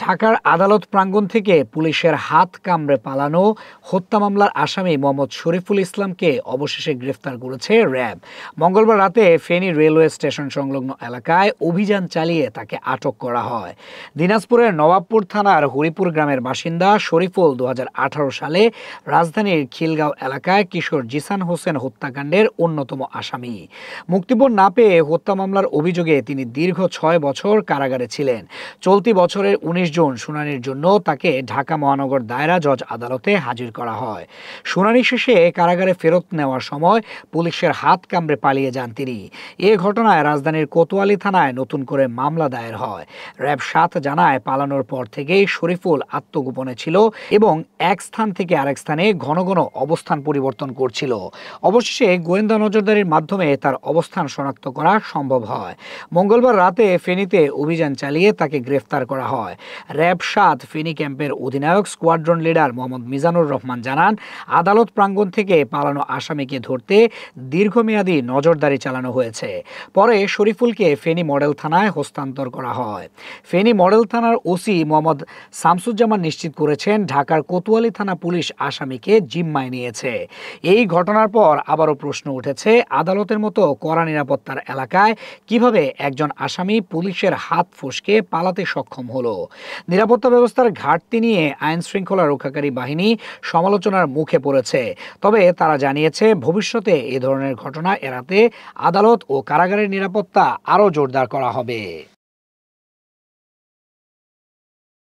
ঢাকার আদালত প্রাঙ্গণ থেকে পুলিশের হাত কামড়ে পালানো হত্যা মামলার আসামি মোহাম্মদ শরীফুল ইসলামকে অবশেষে গ্রেফতার করেছে র্যাব। মঙ্গলবার রাতে ফেনী রেলওয়ে স্টেশন সংলগ্ন এলাকায় অভিযান চালিয়ে তাকে আটক করা হয়। দিনাজপুরের নবাবপুর থানার হরিপুর গ্রামের বাসিন্দা শরীফুল ২০১৮ সালে রাজধানীর খিলগাঁও এলাকায় কিশোর জিসান হোসেন হত্যাকাণ্ডের অন্যতম আসামি। মুক্তিপণ না পেয়ে হত্যা মামলার অভিযোগে তিনি দীর্ঘ ৬ বছর কারাগারে ছিলেন। চলতি বছরের ১৯ জুন শুনানির জন্য তাকে ঢাকা মহানগর দায়রা জজ আদালতে হাজির করা হয়। শুনানি শেষে কারাগারে ফেরত নেওয়ার সময় পুলিশের হাত কামড়ে পালিয়ে যান তিনি। এ ঘটনায় রাজধানীর কোতোয়ালি থানায় নতুন করে মামলা দায়ের হয়। র্যাব ৭ জানায় পালানোর পর থেকেই শরীফুল আত্মগোপনে ছিল এবং এক স্থান থেকে আরেক স্থানে ঘন ঘন অবস্থান পরিবর্তন করছিল। অবশেষে গোয়েন্দা নজরদারির মাধ্যমে তার অবস্থান শনাক্ত করা সম্ভব হয়। মঙ্গলবার রাতে ফেনীতে অভিযান চালিয়ে তাকে গ্রেফতার করা হয়। র্যাব ৭ ফেনী ক্যাম্পের অধিনায়ক স্কোয়াড্রন লিডার মোহাম্মদ মিজানুর রহমান জানান, আদালত প্রাঙ্গণ থেকে পালানো আসামিকে ধরতে দীর্ঘমেয়াদী নজরদারি চালানো হয়েছে। পরে শরীফুলকে ফেনী মডেল থানায় হস্তান্তর করা হয়। ফেনী মডেল থানার ওসি মোহাম্মদ শামসুজ্জামান নিশ্চিত করেছেন, ঢাকার কোতোয়ালি থানা পুলিশ আসামিকে জিম্মায় নিয়েছে। এই ঘটনার পর আবারও প্রশ্ন উঠেছে, আদালতের মতো কড়া নিরাপত্তার এলাকায় কিভাবে একজন আসামি পুলিশের হাত ফসকে পালাতে সক্ষম হলো। নিরাপত্তা ব্যবস্থার ঘাটতি নিয়ে আইন শৃঙ্খলা রক্ষাকারী বাহিনী সমালোচনার মুখে পড়েছে। তবে তারা জানিয়েছে, ভবিষ্যতে এ ধরনের ঘটনা এড়াতে আদালত ও কারাগারের নিরাপত্তা আরও জোরদার করা হবে।